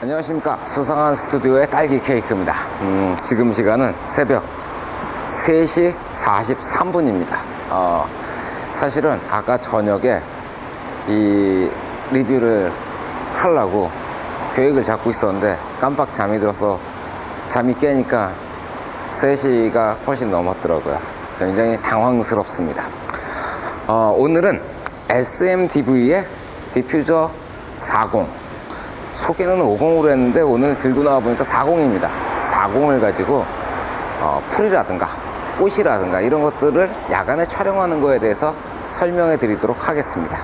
안녕하십니까. 수상한 스튜디오의 딸기 케이크입니다. 지금 시간은 새벽 3시 43분입니다. 사실은 아까 저녁에 이 리뷰를 하려고 계획을 잡고 있었는데 깜빡 잠이 들어서 잠이 깨니까 3시가 훨씬 넘었더라고요. 굉장히 당황스럽습니다. 오늘은 SMDV의 디퓨저 40, 소개는 50으로 했는데 오늘 들고 나와 보니까 40입니다. 40을 가지고 풀이라든가 꽃이라든가 이런 것들을 야간에 촬영하는 거에 대해서 설명해 드리도록 하겠습니다.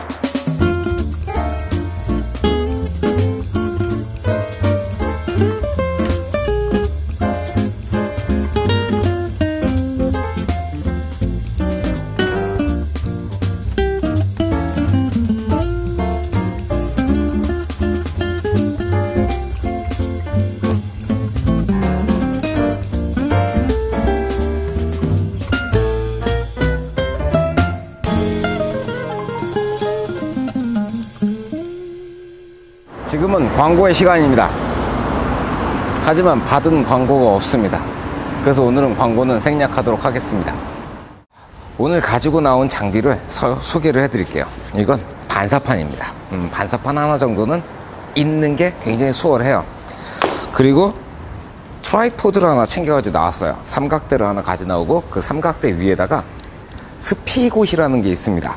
지금은 광고의 시간입니다. 하지만 받은 광고가 없습니다. 그래서 오늘은 광고는 생략하도록 하겠습니다. 오늘 가지고 나온 장비를 소개를 해드릴게요. 이건 반사판입니다. 반사판 하나 정도는 있는 게 굉장히 수월해요. 그리고 트라이포드를 하나 챙겨가지고 나왔어요. 삼각대를 하나 가져 나오고 그 삼각대 위에다가 스피곳이라는 게 있습니다.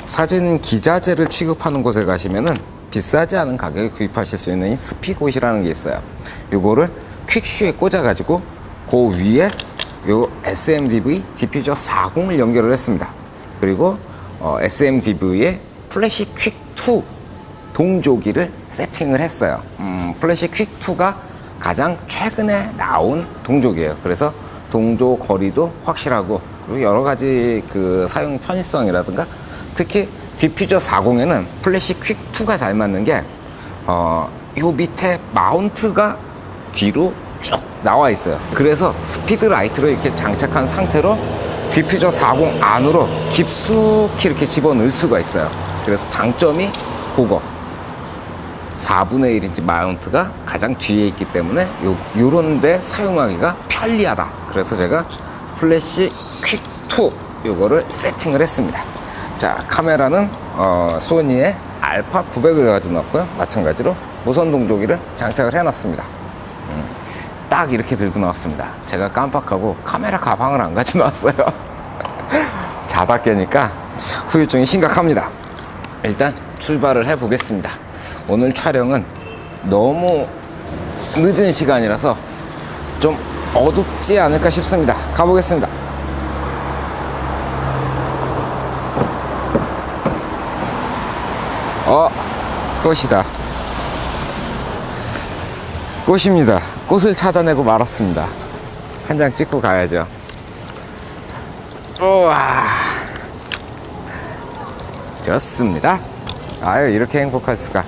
사진 기자재를 취급하는 곳에 가시면은 비싸지 않은 가격에 구입하실 수 있는 스피곳이라는 게 있어요. 요거를 퀵슈에 꽂아가지고 그 위에 요 SMDV 디퓨저 40을 연결을 했습니다. 그리고 SMDV의 플래시 퀵2 동조기를 세팅을 했어요. 플래시 퀵2가 가장 최근에 나온 동조기예요. 그래서 동조 거리도 확실하고 그리고 여러 가지 그 사용 편의성이라든가 특히 디퓨저 40에는 플래시 퀵2가 잘 맞는 게 요 밑에 마운트가 뒤로 쭉 나와 있어요. 그래서 스피드 라이트를 이렇게 장착한 상태로 디퓨저 40 안으로 깊숙이 이렇게 집어넣을 수가 있어요. 그래서 장점이 그거 4분의 1인치 마운트가 가장 뒤에 있기 때문에 요런 데 사용하기가 편리하다. 그래서 제가 플래시 퀵2 요거를 세팅을 했습니다. 자, 카메라는 소니의 알파 900을 가지고 놨고요. 마찬가지로 무선 동조기를 장착을 해놨습니다. 딱 이렇게 들고 나왔습니다. 제가 깜빡하고 카메라 가방을 안 가지고 나왔어요. 자다 깨니까 후유증이 심각합니다. 일단 출발을 해보겠습니다. 오늘 촬영은 너무 늦은 시간이라서 좀 어둡지 않을까 싶습니다. 가보겠습니다. 꽃이다. 꽃입니다. 꽃을 찾아내고 말았습니다. 한 장 찍고 가야죠. 우와, 좋습니다. 아유, 이렇게 행복할 수가.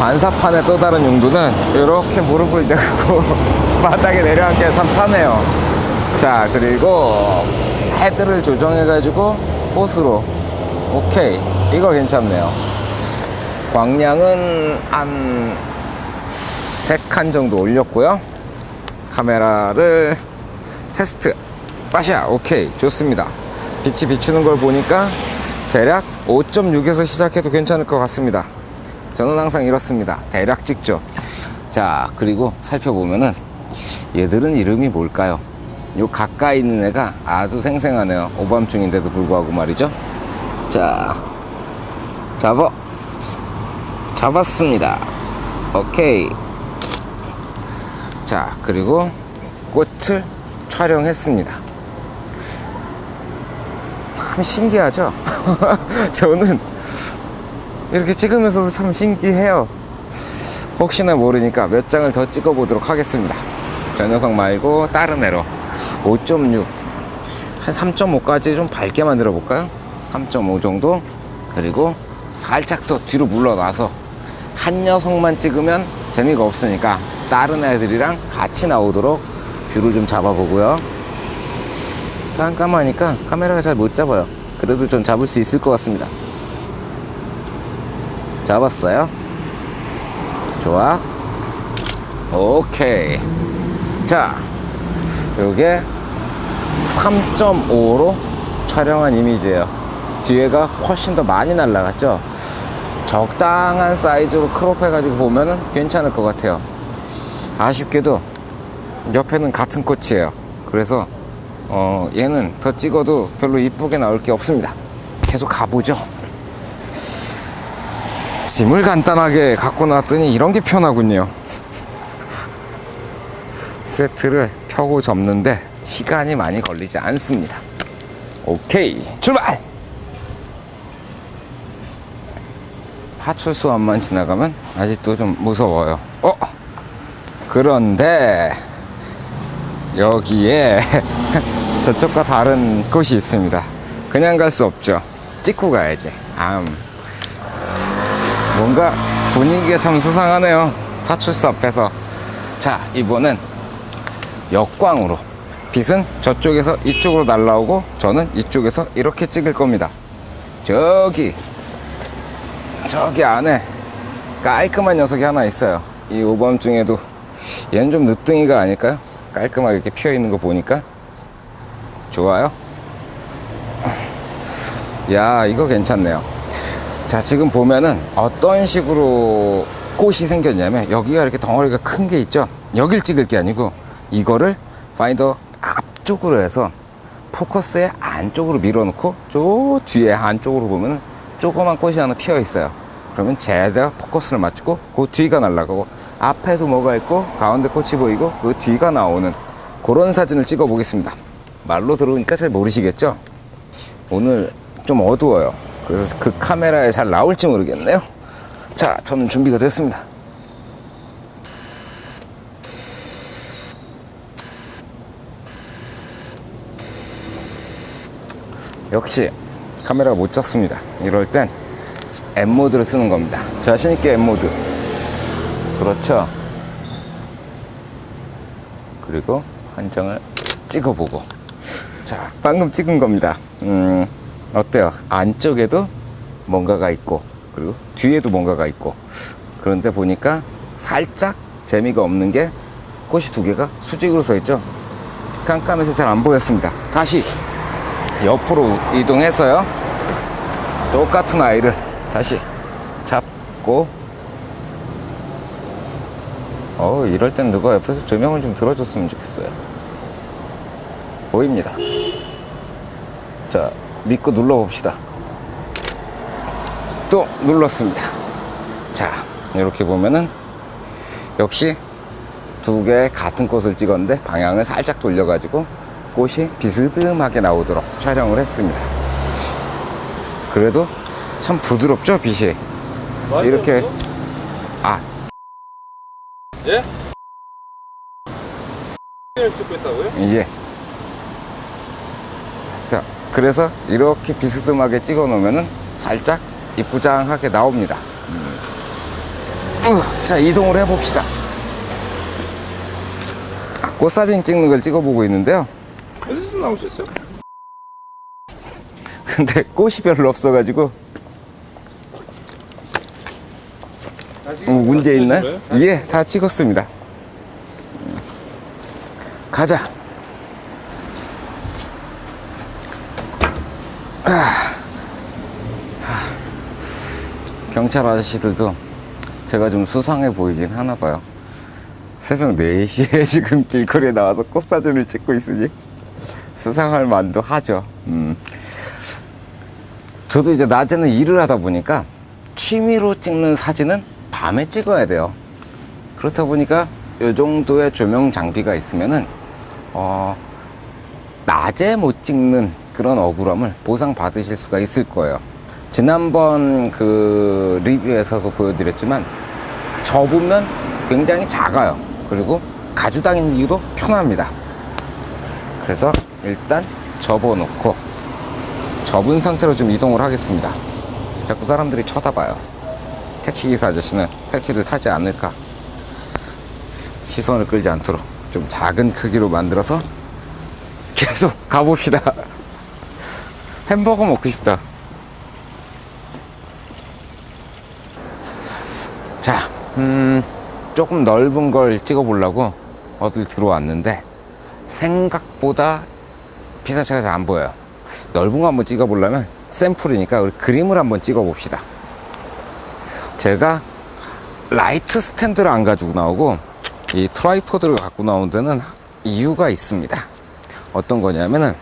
반사판의 또 다른 용도는 이렇게 무릎을 대고 바닥에 내려앉기가 참 편해요. 자, 그리고 헤드를 조정해 가지고 꽃으로 오케이, 이거 괜찮네요. 광량은 한 3칸 정도 올렸고요. 카메라를 테스트 빠샤. 오케이, 좋습니다. 빛이 비추는 걸 보니까 대략 5.6에서 시작해도 괜찮을 것 같습니다. 저는 항상 이렇습니다. 대략 찍죠. 자, 그리고 살펴보면은 얘들은 이름이 뭘까요? 요 가까이 있는 애가 아주 생생하네요. 오밤중인데도 불구하고 말이죠. 자, 잡았습니다. 오케이. 자, 그리고 꽃을 촬영했습니다. 참 신기하죠? 저는 이렇게 찍으면서도 참 신기해요. 혹시나 모르니까 몇 장을 더 찍어 보도록 하겠습니다. 저 녀석 말고 다른 애로 5.6 한 3.5까지 좀 밝게 만들어 볼까요? 3.5 정도. 그리고 살짝 더 뒤로 물러나서 한 녀석만 찍으면 재미가 없으니까 다른 애들이랑 같이 나오도록 뷰를 좀 잡아보고요. 깜깜하니까 카메라가 잘 못 잡아요. 그래도 전 잡을 수 있을 것 같습니다. 잡았어요. 좋아. 오케이. 자, 요게 3.5로 촬영한 이미지예요. 뒤에가 훨씬 더 많이 날라갔죠. 적당한 사이즈로 크롭해가지고 보면은 괜찮을 것 같아요. 아쉽게도 옆에는 같은 꽃이에요. 그래서 얘는 더 찍어도 별로 이쁘게 나올 게 없습니다. 계속 가보죠. 짐을 간단하게 갖고 나왔더니 이런 게 편하군요. 세트를 펴고 접는데 시간이 많이 걸리지 않습니다. 오케이, 출발! 파출소함만 지나가면 아직도 좀 무서워요. 그런데 여기에 저쪽과 다른 곳이 있습니다. 그냥 갈 수 없죠. 찍고 가야지. 뭔가 분위기가 참 수상하네요. 파출소 앞에서. 자, 이번엔 역광으로, 빛은 저쪽에서 이쪽으로 날라오고 저는 이쪽에서 이렇게 찍을 겁니다. 저기 안에 깔끔한 녀석이 하나 있어요. 이 오밤중에도. 얘는 좀 늦둥이가 아닐까요? 깔끔하게 이렇게 피어 있는 거 보니까. 좋아요. 야, 이거 괜찮네요. 자, 지금 보면은 어떤 식으로 꽃이 생겼냐면, 여기가 이렇게 덩어리가 큰 게 있죠. 여길 찍을 게 아니고 이거를 파인더 앞쪽으로 해서 포커스의 안쪽으로 밀어놓고 저 뒤에 안쪽으로 보면은 조그만 꽃이 하나 피어 있어요. 그러면 제대로 포커스를 맞추고 그 뒤가 날아가고, 앞에도 뭐가 있고 가운데 꽃이 보이고 그 뒤가 나오는 그런 사진을 찍어 보겠습니다. 말로 들으니까 잘 모르시겠죠? 오늘 좀 어두워요. 그래서 그 카메라에 잘 나올지 모르겠네요. 자, 저는 준비가 됐습니다. 역시 카메라가 못 잡습니다. 이럴 땐 M모드를 쓰는 겁니다. 자신있게 M모드. 그렇죠. 그리고 한 장을 찍어보고. 자, 방금 찍은 겁니다. 어때요? 안쪽에도 뭔가가 있고 그리고 뒤에도 뭔가가 있고. 그런데 보니까 살짝 재미가 없는 게 꽃이 두 개가 수직으로 서 있죠. 깜깜해서 잘 안 보였습니다. 다시 옆으로 이동해서요, 똑같은 아이를 다시 잡고. 이럴 땐 누가 옆에서 조명을 좀 들어줬으면 좋겠어요. 보입니다. 자, 믿고 눌러봅시다. 또 눌렀습니다. 자, 이렇게 보면은 역시 두 개의 같은 꽃을 찍었는데 방향을 살짝 돌려가지고 꽃이 비스듬하게 나오도록 촬영을 했습니다. 그래도 참 부드럽죠, 빛이. 이렇게. 예? 찍고 있다고요? 예. 자, 그래서 이렇게 비스듬하게 찍어 놓으면은 살짝 이쁘장하게 나옵니다. 자, 이동을 해봅시다. 꽃사진 찍는 걸 찍어보고 있는데요. 어디서 나오셨죠? 근데 꽃이 별로 없어가지고. 문제 있나요? 예, 다 찍었습니다. 가자. 경찰 아저씨들도 제가 좀 수상해 보이긴 하나 봐요. 새벽 4시에 지금 길거리에 나와서 꽃사진을 찍고 있으니 수상할 만도 하죠. 저도 이제 낮에는 일을 하다 보니까 취미로 찍는 사진은 밤에 찍어야 돼요. 그렇다 보니까 이 정도의 조명 장비가 있으면은 낮에 못 찍는 그런 억울함을 보상받으실 수가 있을 거예요. 지난번 그 리뷰에서도 보여드렸지만 접으면 굉장히 작아요. 그리고 가져다니는 이유도 편합니다. 그래서 일단 접어놓고 접은 상태로 좀 이동을 하겠습니다. 자꾸 사람들이 쳐다봐요. 택시기사 아저씨는 택시를 타지 않을까, 시선을 끌지 않도록 좀 작은 크기로 만들어서 계속 가봅시다. 햄버거 먹고 싶다. 자, 조금 넓은 걸 찍어보려고 어딜 들어왔는데 생각보다 피사체가 잘 안 보여요. 넓은 거 한번 찍어보려면 샘플이니까 우리 그림을 한번 찍어봅시다. 제가 라이트 스탠드를 안 가지고 나오고 이 트라이포드를 갖고 나온 데는 이유가 있습니다. 어떤 거냐면은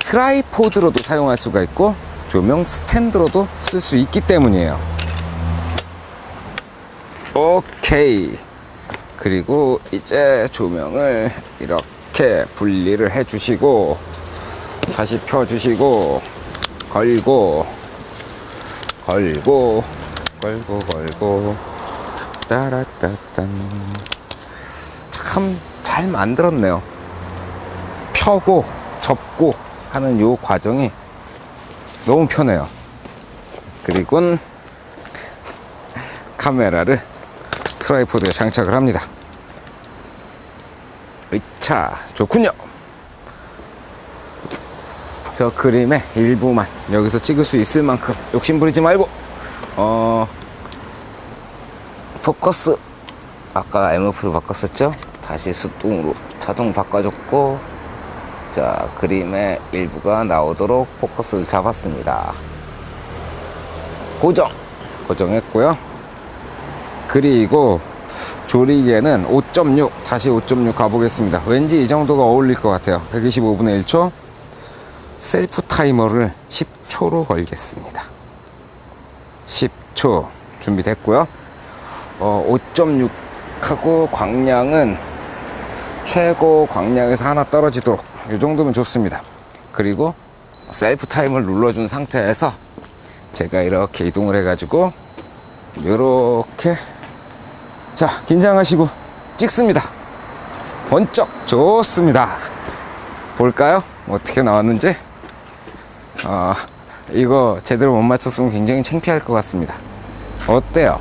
트라이포드로도 사용할 수가 있고 조명 스탠드로도 쓸 수 있기 때문이에요. 오케이. 그리고 이제 조명을 이렇게 분리를 해 주시고 다시 펴 주시고 걸고 따라따딴. 참 잘 만들었네요. 펴고 접고 하는 요 과정이 너무 편해요. 그리고 카메라를 트라이포드에 장착을 합니다. 자, 좋군요. 저 그림의 일부만 여기서 찍을 수 있을 만큼 욕심부리지 말고 포커스 아까 MF로 바꿨었죠? 다시 수동으로 자동 바꿔줬고, 자, 그림의 일부가 나오도록 포커스를 잡았습니다. 고정했고요. 그리고 조리개는 5.6, 다시 5.6 가보겠습니다. 왠지 이 정도가 어울릴 것 같아요. 125분의 1초. 셀프 타이머를 10초로 걸겠습니다. 10초 준비됐고요. 5.6하고 광량은 최고 광량에서 하나 떨어지도록 이 정도면 좋습니다. 그리고 셀프 타임을 눌러준 상태에서 제가 이렇게 이동을 해가지고 이렇게, 자, 긴장하시고 찍습니다. 번쩍. 좋습니다. 볼까요? 어떻게 나왔는지. 이거 제대로 못 맞췄으면 굉장히 창피할 것 같습니다. 어때요?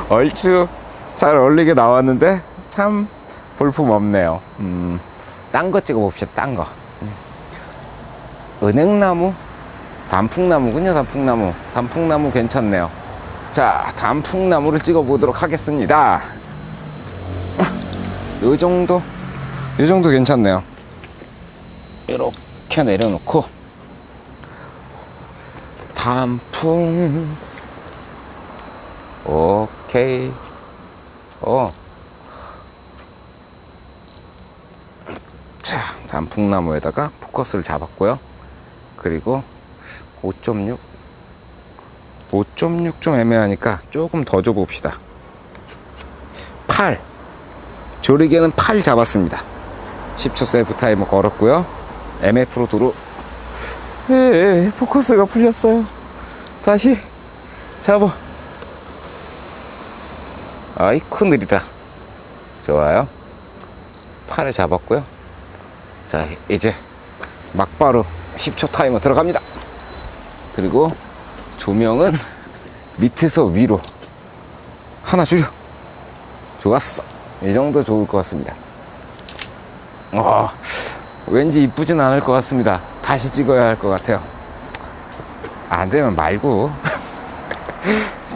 얼추 잘 어울리게 나왔는데 참 볼품 없네요. 딴 거 찍어봅시다. 딴 거. 은행나무? 단풍나무군요. 단풍나무 괜찮네요. 자, 단풍나무를 찍어보도록 하겠습니다. 요 정도 괜찮네요. 이렇게 내려놓고 단풍. 오케이. 자, 단풍나무에다가 포커스를 잡았고요. 그리고 5.6 좀 애매하니까 조금 더 줘봅시다. 8. 조리개는 8 잡았습니다. 10초 셀프 타이머 걸었고요. MF로 도로. 포커스가 풀렸어요. 다시 잡아. 아이쿠, 느리다. 좋아요. 8을 잡았고요. 자, 이제 막바로 10초 타이머 들어갑니다. 그리고 조명은 밑에서 위로 하나 줄여. 좋았어. 이 정도 좋을 것 같습니다. 왠지 이쁘진 않을 것 같습니다. 다시 찍어야 할 것 같아요. 안 되면 말고.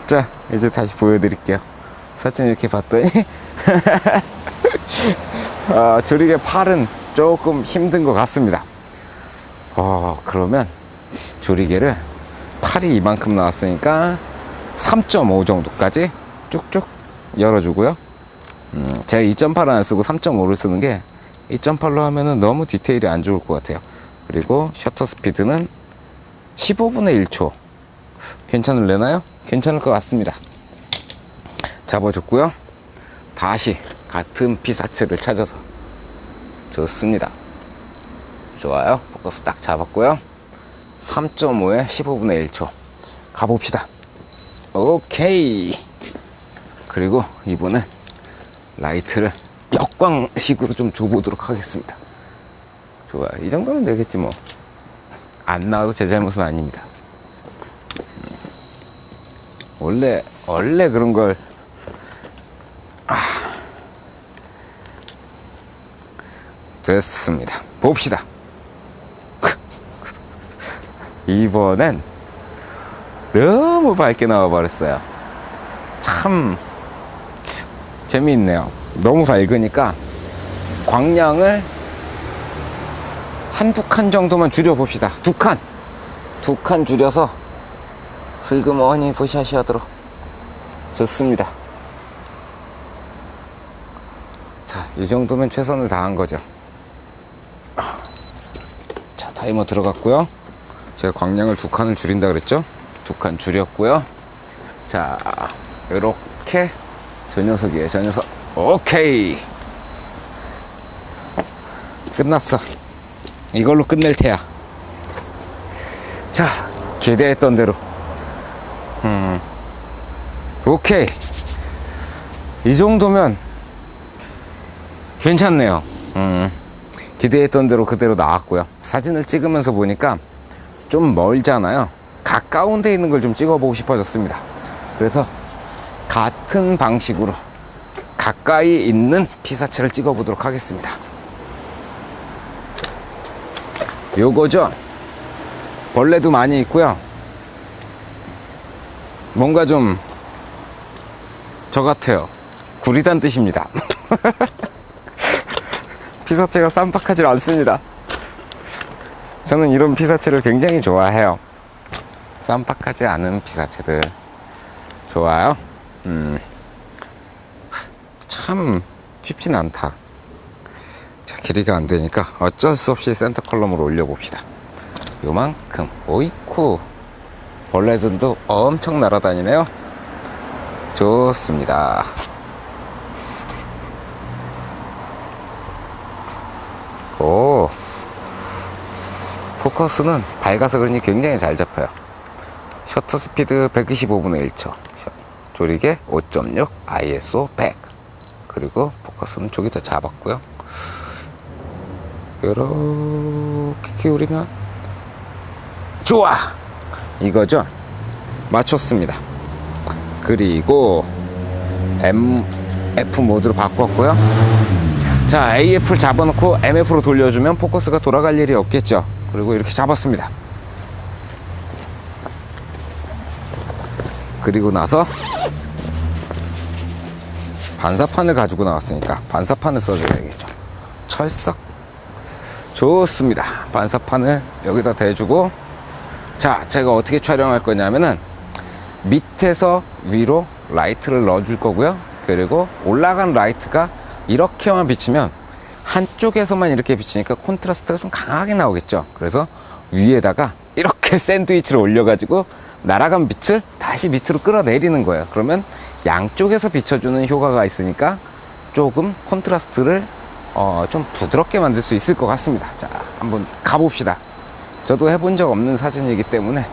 자, 이제 다시 보여드릴게요. 사진 이렇게 봤더니 조리개 팔은 조금 힘든 것 같습니다. 그러면 조리개를 팔이 이만큼 나왔으니까 3.5 정도까지 쭉쭉 열어주고요. 제가 2.8을 안 쓰고 3.5를 쓰는 게 2.8로 하면은 너무 디테일이 안 좋을 것 같아요. 그리고 셔터 스피드는 15분의 1초. 괜찮을래나요? 괜찮을 것 같습니다. 잡아줬고요. 다시 같은 피사체를 찾아서. 좋습니다. 좋아요. 포커스 딱 잡았고요. 3.5에 15분의 1초 가봅시다. 오케이. 그리고 이번엔 라이트를 역광식으로 좀 줘보도록 하겠습니다. 좋아요. 이 정도면 되겠지 뭐. 안 나와도 제 잘못은 아닙니다. 원래 그런 걸. 됐습니다. 봅시다. 이번엔 너무 밝게 나와버렸어요. 참 재미있네요. 너무 밝으니까 광량을 한두 칸 정도만 줄여봅시다. 두 칸 줄여서 슬그머니 부샷이 하도록. 좋습니다. 자, 이 정도면 최선을 다한 거죠. 자, 타이머 들어갔고요. 제가 광량을 두 칸을 줄인다 그랬죠? 두 칸 줄였고요. 자, 요렇게 저 녀석이에요, 저 녀석. 오케이. 끝났어. 이걸로 끝낼 테야. 자, 기대했던 대로. 오케이. 이 정도면 괜찮네요. 기대했던 대로 그대로 나왔고요. 사진을 찍으면서 보니까 좀 멀잖아요. 가까운 데 있는 걸 좀 찍어보고 싶어졌습니다. 그래서 같은 방식으로 가까이 있는 피사체를 찍어보도록 하겠습니다. 요거죠. 벌레도 많이 있고요. 뭔가 좀 저 같아요. 구리단 뜻입니다. 피사체가 쌈박하지 않습니다. 저는 이런 피사체를 굉장히 좋아해요. 쌈박하지 않은 피사체들 좋아요. 참 쉽진 않다. 자, 길이가 안 되니까 어쩔 수 없이 센터 컬럼으로 올려봅시다. 요만큼. 오이쿠, 벌레들도 엄청 날아다니네요. 좋습니다. 오, 포커스는 밝아서 그런지 굉장히 잘 잡혀요. 셔터 스피드 125분의 1초, 조리개 5.6, ISO 100. 그리고 포커스는 쪽이 더 잡았고요. 이렇게 기울이면 좋아, 이거죠. 맞췄습니다. 그리고 MF 모드로 바꿨고요. 자, AF를 잡아놓고 MF로 돌려주면 포커스가 돌아갈 일이 없겠죠. 그리고 이렇게 잡았습니다. 그리고 나서 반사판을 가지고 나왔으니까 반사판을 써줘야겠죠. 철석. 좋습니다. 반사판을 여기다 대주고, 자, 제가 어떻게 촬영할 거냐면은 밑에서 위로 라이트를 넣어줄 거고요. 그리고 올라간 라이트가 이렇게만 비치면 한쪽에서만 이렇게 비치니까 콘트라스트가 좀 강하게 나오겠죠. 그래서 위에다가 이렇게 샌드위치를 올려가지고 날아간 빛을 다시 밑으로 끌어내리는 거예요. 그러면 양쪽에서 비춰주는 효과가 있으니까 조금 콘트라스트를 좀 부드럽게 만들 수 있을 것 같습니다. 자, 한번 가봅시다. 저도 해본 적 없는 사진이기 때문에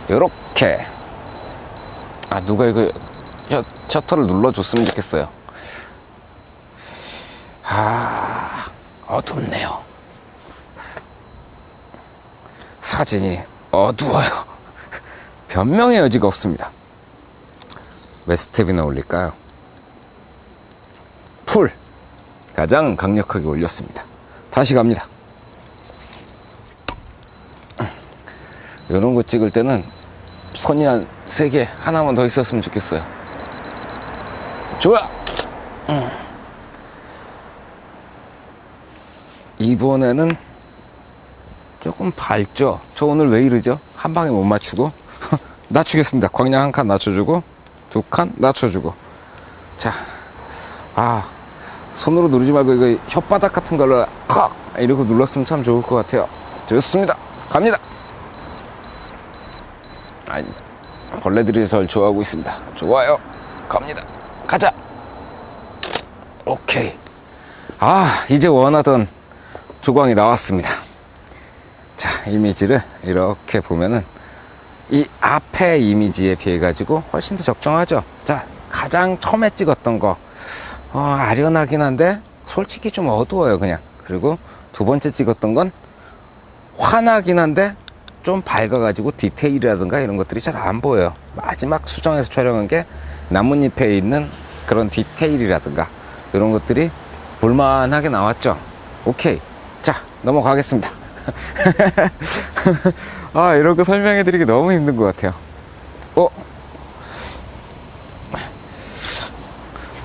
요렇게, 누가 이거 셔터를 눌러줬으면 좋겠어요. 어둡네요. 사진이 어두워요. 변명의 여지가 없습니다. 몇 스텝이나 올릴까요? 풀, 가장 강력하게 올렸습니다. 다시 갑니다. 이런 거 찍을 때는 선이 한 3개, 하나만 더 있었으면 좋겠어요. 좋아. 이번에는 조금 밝죠? 저 오늘 왜 이러죠? 한 방에 못 맞추고. 낮추겠습니다. 광량 한 칸 낮춰주고, 2칸 낮춰주고. 자, 손으로 누르지 말고 이거 혓바닥 같은 걸로 컥 이러고 눌렀으면 참 좋을 것 같아요. 좋습니다. 갑니다. 벌레들이 절 좋아하고 있습니다. 좋아요. 갑니다. 가자. 오케이. 이제 원하던 조광이 나왔습니다. 자, 이미지를 이렇게 보면은 이 앞에 이미지에 비해 가지고 훨씬 더 적정하죠. 자, 가장 처음에 찍었던 거 아련하긴 한데 솔직히 좀 어두워요, 그냥. 그리고 두 번째 찍었던 건 환하긴 한데 좀 밝아가지고 디테일이라든가 이런 것들이 잘 안 보여요. 마지막 수정해서 촬영한 게 나뭇잎에 있는 그런 디테일이라든가 이런 것들이 볼만하게 나왔죠. 오케이. 자, 넘어가겠습니다. 아, 이런 거 설명해 드리기 너무 힘든 것 같아요.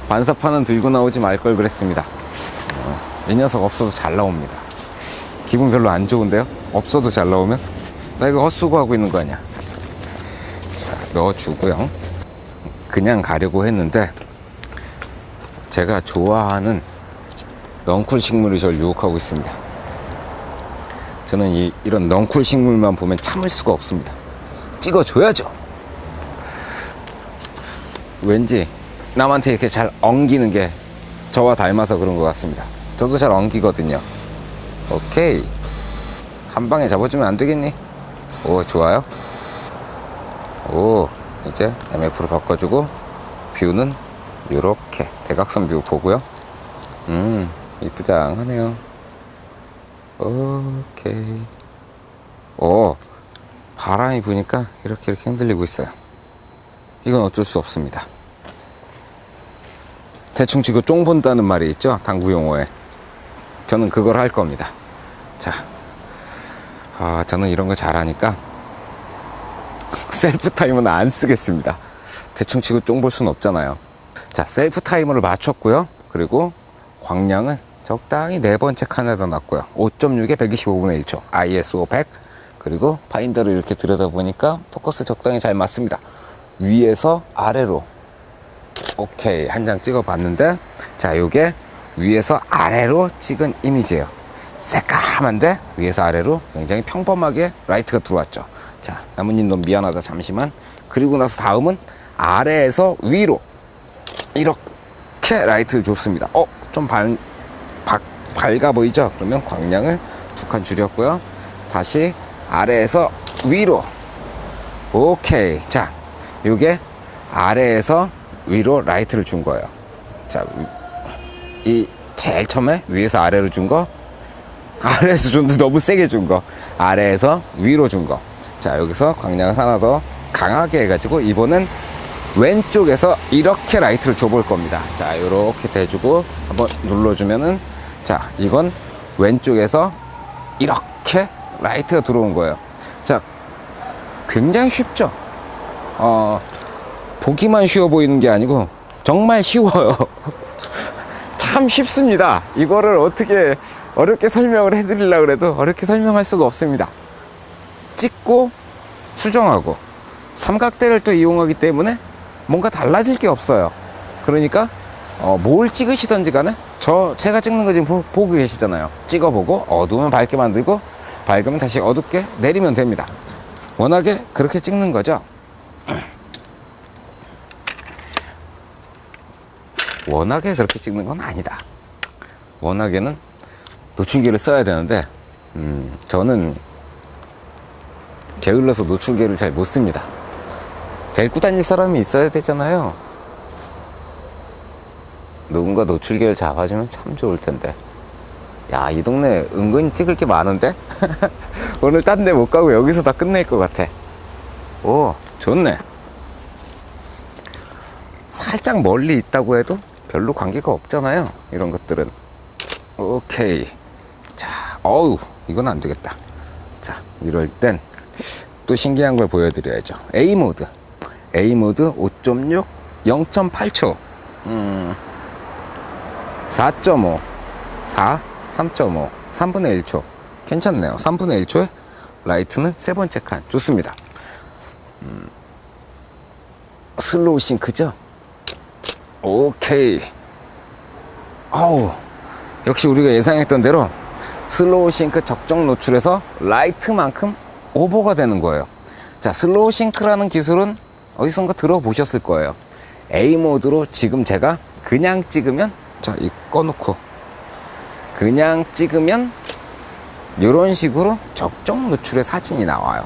반사판은 들고 나오지 말 걸 그랬습니다. 이 녀석 없어도 잘 나옵니다. 기분 별로 안 좋은데요? 없어도 잘 나오면? 나 이거 헛수고하고 있는 거 아니야? 자, 넣어주고요. 그냥 가려고 했는데 제가 좋아하는 넝쿨 식물이 저를 유혹하고 있습니다. 저는 이런 넝쿨 식물만 보면 참을 수가 없습니다. 찍어줘야죠. 왠지 남한테 이렇게 잘 엉기는 게 저와 닮아서 그런 것 같습니다. 저도 잘 엉기거든요. 오케이. 한 방에 잡아주면 안 되겠니? 오, 좋아요. 오, 이제 MF로 바꿔주고 뷰는 요렇게 대각선 뷰 보고요. 이쁘장하네요. 오케이. 오, 바람이 부니까 이렇게 흔들리고 있어요. 이건 어쩔 수 없습니다. 대충 치고 쫑 본다는 말이 있죠, 당구 용어에. 저는 그걸 할 겁니다. 자, 저는 이런 거 잘하니까 셀프 타이머는 안 쓰겠습니다. 대충 치고 쫑 볼 수는 없잖아요. 자, 셀프 타이머를 맞췄고요. 그리고 광량은 적당히 네 번째 칸에다 놨고요. 5.6에 125분의 1초 ISO 100. 그리고 파인더를 이렇게 들여다보니까 포커스 적당히 잘 맞습니다. 위에서 아래로 오케이, 한 장 찍어 봤는데, 자, 요게 위에서 아래로 찍은 이미지예요. 새까만데 위에서 아래로 굉장히 평범하게 라이트가 들어왔죠. 자, 나뭇잎 넌 미안하다, 잠시만. 그리고 나서 다음은 아래에서 위로 이렇게 라이트를 줬습니다. 좀 밝아 보이죠? 그러면 광량을 2칸 줄였고요. 다시 아래에서 위로. 오케이. 자, 요게 아래에서 위로 라이트를 준 거예요. 자, 이 제일 처음에 위에서 아래로 준 거, 아래에서 줬는데 너무 세게 준 거, 아래에서 위로 준 거. 자, 여기서 광량을 하나 더 강하게 해가지고 이번엔 왼쪽에서 이렇게 라이트를 줘볼 겁니다. 자, 이렇게 대주고 한번 눌러주면은, 자, 이건 왼쪽에서 이렇게 라이트가 들어온 거예요. 자, 굉장히 쉽죠? 보기만 쉬워 보이는 게 아니고 정말 쉬워요. 참 쉽습니다. 이거를 어떻게 어렵게 설명을 해드리려고 해도 어렵게 설명할 수가 없습니다. 찍고 수정하고 삼각대를 또 이용하기 때문에 뭔가 달라질 게 없어요. 그러니까 뭘 찍으시던지 간에 제가 찍는 거 지금 보고 계시잖아요. 찍어보고 어두우면 밝게 만들고 밝으면 다시 어둡게 내리면 됩니다. 워낙에 그렇게 찍는 거죠. 워낙에 그렇게 찍는 건 아니다. 워낙에는 노출계를 써야 되는데 저는 게을러서 노출계를 잘 못 씁니다. 데리고 다닐 사람이 있어야 되잖아요. 누군가 노출계를 잡아주면 참 좋을 텐데. 야, 이 동네 은근히 찍을 게 많은데? 오늘 딴 데 못 가고 여기서 다 끝낼 것 같아. 오, 좋네. 살짝 멀리 있다고 해도 별로 관계가 없잖아요, 이런 것들은. 오케이. 자, 이건 안 되겠다. 자, 이럴 땐 또 신기한 걸 보여드려야죠. A 모드 5.6 0.8초 4.5 4 3.5 3분의 1초 괜찮네요. 3분의 1초에 라이트는 세 번째 칸 좋습니다. 슬로우 싱크죠? 오케이. 역시 우리가 예상했던 대로 슬로우 싱크 적정 노출에서 라이트만큼 오버가 되는 거예요. 자, 슬로우 싱크라는 기술은 어디선가 들어보셨을 거예요. A 모드로 지금 제가 그냥 찍으면, 자, 이거 꺼놓고 그냥 찍으면 이런 식으로 적정 노출의 사진이 나와요.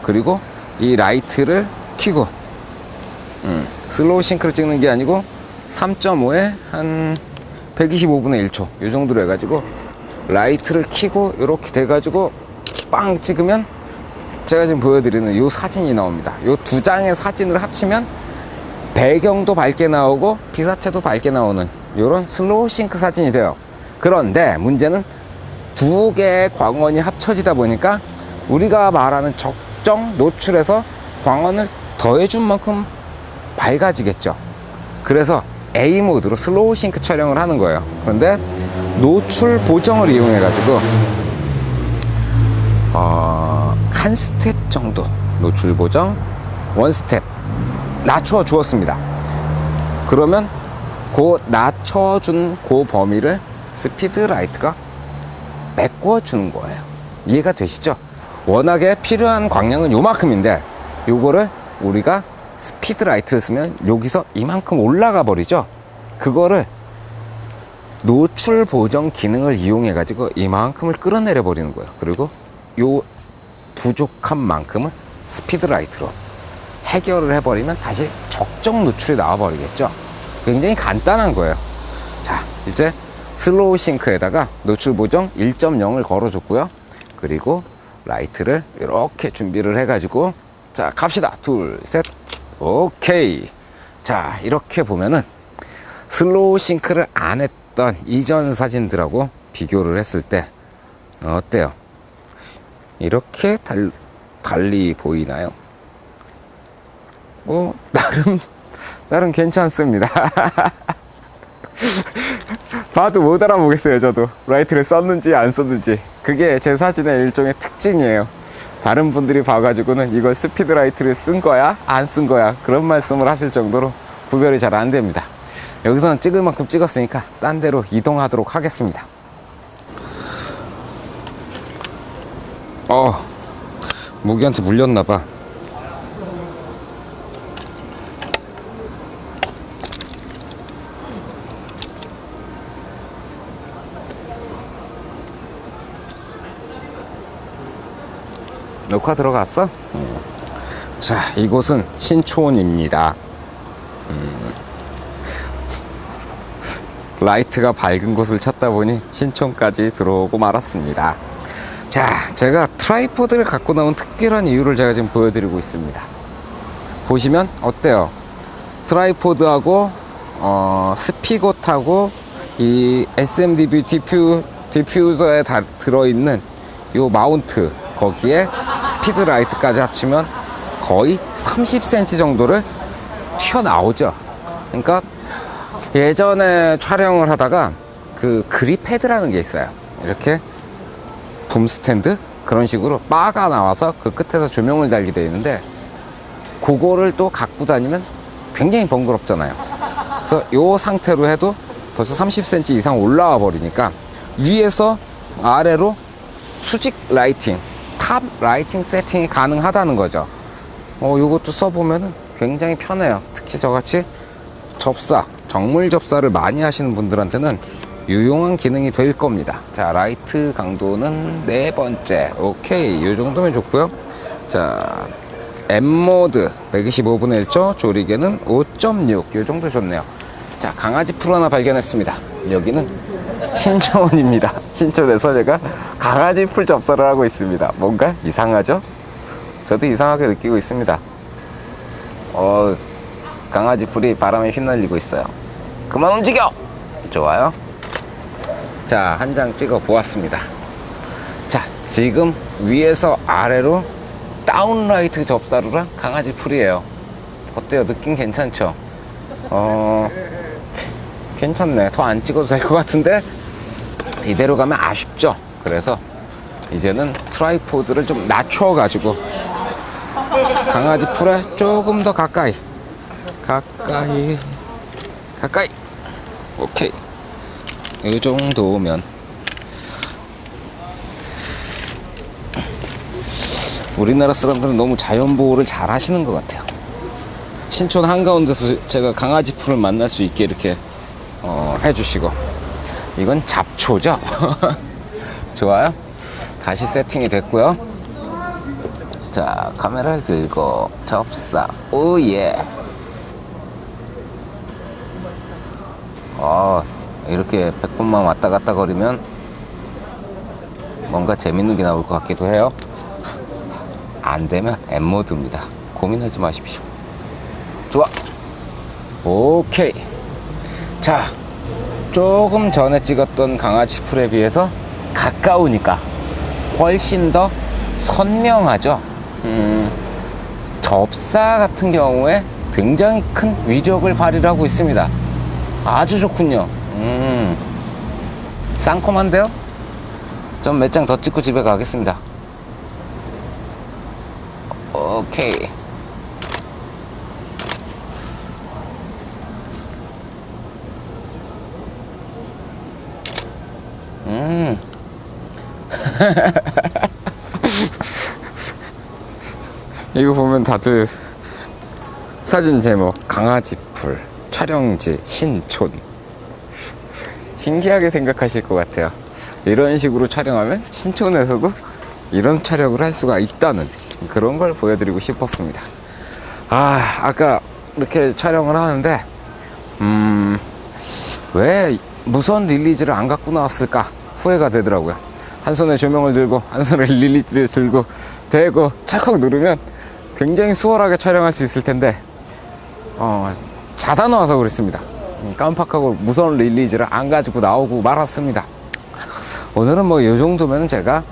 그리고 이 라이트를 켜고 슬로우 싱크를 찍는 게 아니고 3.5에 한 125분의 1초 이 정도로 해가지고 라이트를 켜고 이렇게 돼가지고 빵 찍으면 제가 지금 보여드리는 이 사진이 나옵니다. 이 두 장의 사진을 합치면 배경도 밝게 나오고 기사체도 밝게 나오는 이런 슬로우 싱크 사진이 돼요. 그런데 문제는 두 개의 광원이 합쳐지다 보니까 우리가 말하는 적정 노출에서 광원을 더해준 만큼 밝아지겠죠. 그래서 A 모드로 슬로우 싱크 촬영을 하는 거예요. 그런데 노출 보정을 이용해 가지고 한 스텝 정도 노출 보정 원 스텝 낮춰 주었습니다. 그러면 그 낮춰준 그 범위를 스피드 라이트가 메꿔주는 거예요. 이해가 되시죠? 워낙에 필요한 광량은 요만큼인데 요거를 우리가 스피드 라이트를 쓰면 여기서 이만큼 올라가 버리죠. 그거를 노출 보정 기능을 이용해 가지고 이만큼을 끌어내려 버리는 거예요. 그리고 요 부족한 만큼을 스피드 라이트로 해결을 해버리면 다시 적정 노출이 나와 버리겠죠. 굉장히 간단한 거예요. 자, 이제 슬로우 싱크에다가 노출 보정 1.0을 걸어줬고요. 그리고 라이트를 이렇게 준비를 해가지고 자, 갑시다. 둘, 셋. 오케이. 자, 이렇게 보면은 슬로우 싱크를 안 했던 이전 사진들하고 비교를 했을 때 어때요? 이렇게 달리 보이나요? 나름 괜찮습니다. 봐도 못 알아보겠어요. 저도 라이트를 썼는지 안 썼는지. 그게 제 사진의 일종의 특징이에요. 다른 분들이 봐가지고는 이걸 스피드 라이트를 쓴 거야? 안 쓴 거야? 그런 말씀을 하실 정도로 구별이 잘 안 됩니다. 여기서는 찍을 만큼 찍었으니까 딴 데로 이동하도록 하겠습니다. 모기한테 물렸나봐. 녹화 들어갔어? 자, 이곳은 신촌입니다. 라이트가 밝은 곳을 찾다 보니 신촌까지 들어오고 말았습니다. 자, 제가 트라이포드를 갖고 나온 특별한 이유를 제가 지금 보여드리고 있습니다. 보시면 어때요? 트라이포드하고 스피곳하고 이 SMDB 디퓨저에 다 들어있는 요 마운트, 거기에 스피드 라이트까지 합치면 거의 30cm 정도를 튀어나오죠. 그러니까 예전에 촬영을 하다가 그 그립 패드라는 게 있어요. 이렇게 붐 스탠드 그런 식으로 바가 나와서 그 끝에서 조명을 달게 되어 있는데 그거를 또 갖고 다니면 굉장히 번거롭잖아요. 그래서 이 상태로 해도 벌써 30cm 이상 올라와 버리니까 위에서 아래로 수직 라이팅, 탑 라이팅 세팅이 가능하다는 거죠. 요것도 써보면은 굉장히 편해요. 특히 저같이 정물 접사를 많이 하시는 분들한테는 유용한 기능이 될 겁니다. 자, 라이트 강도는 4번째. 오케이, 요 정도면 좋고요. 자, M모드 125분의 1조, 조리개는 5.6. 요 정도 좋네요. 자, 강아지 풀 하나 발견했습니다. 여기는 신촌입니다. 신촌에서 제가 강아지 풀 접사를 하고 있습니다. 뭔가 이상하죠? 저도 이상하게 느끼고 있습니다. 강아지 풀이 바람에 휘날리고 있어요. 그만 움직여! 좋아요. 자, 한 장 찍어 보았습니다. 자, 지금 위에서 아래로 다운라이트 접사루랑 강아지 풀이에요. 어때요? 느낌 괜찮죠? 괜찮네. 더 안 찍어도 될 것 같은데 이대로 가면 아쉽죠. 그래서 이제는 트라이포드를 좀 낮춰가지고 강아지 풀에 조금 더 가까이 오케이, 이 정도면 우리나라 사람들은 너무 자연보호를 잘 하시는 것 같아요. 신촌 한가운데서 제가 강아지 풀을 만날 수 있게 이렇게 해주시고, 이건 잡초죠. 좋아요. 다시 세팅이 됐고요. 자, 카메라를 들고 접사. 오예. 이렇게 100번만 왔다 갔다 거리면 뭔가 재밌는 게 나올 것 같기도 해요. 안 되면 M모드입니다. 고민하지 마십시오. 좋아. 오케이. 자, 조금 전에 찍었던 강아지 풀에 비해서 가까우니까 훨씬 더 선명하죠. 접사 같은 경우에 굉장히 큰 위력을 발휘하고 있습니다. 아주 좋군요. 상콤한데요? 좀 몇 장 더 찍고 집에 가겠습니다. 오케이. 이거 보면 다들 사진 제목 강아지 풀 촬영지 신촌 신기하게 생각하실 것 같아요. 이런 식으로 촬영하면 신촌에서도 이런 촬영을 할 수가 있다는 그런 걸 보여드리고 싶었습니다. 아까 이렇게 촬영을 하는데 왜 무선 릴리즈를 안 갖고 나왔을까 후회가 되더라고요. 한 손에 조명을 들고 한 손에 릴리즈를 들고 대고 찰칵 누르면 굉장히 수월하게 촬영할 수 있을 텐데 자다 나와서 그랬습니다. 깜빡하고 무선 릴리즈를 안 가지고 나오고 말았습니다. 오늘은 뭐 이 정도면 제가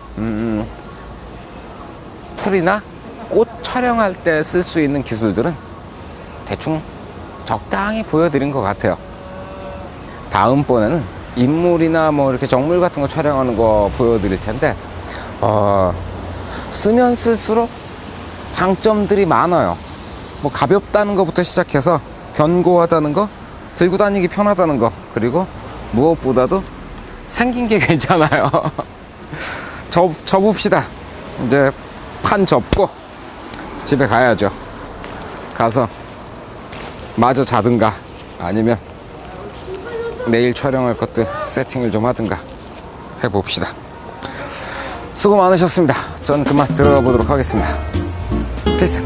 풀이나 꽃 촬영할 때 쓸 수 있는 기술들은 대충 적당히 보여드린 것 같아요. 다음번에는 인물이나 뭐 이렇게 정물 같은 거 촬영하는 거 보여드릴 텐데 쓰면 쓸수록 장점들이 많아요. 뭐 가볍다는 것부터 시작해서 견고하다는 거, 들고 다니기 편하다는 거, 그리고 무엇보다도 생긴 게 괜찮아요. 접읍시다. 이제 판 접고 집에 가야죠. 가서 마저 자든가 아니면 내일 촬영할 것들 세팅을 좀 하든가 해봅시다. 수고 많으셨습니다. 전 그만 들어가 보도록 하겠습니다. 피스.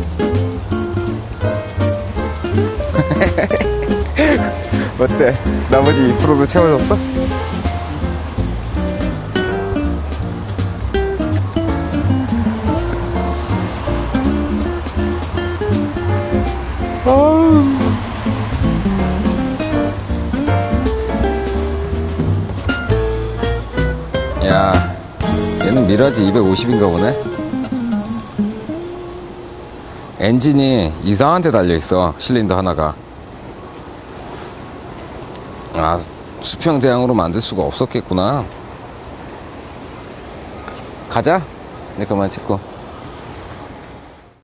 어때? 나머지 2%도 채워졌어? 야, 얘는 미라지 250인가 보네. 엔진이 이상한 데 달려있어. 실린더 하나가. 수평 대항으로 만들 수가 없었겠구나. 가자. 이제 그만 찍고.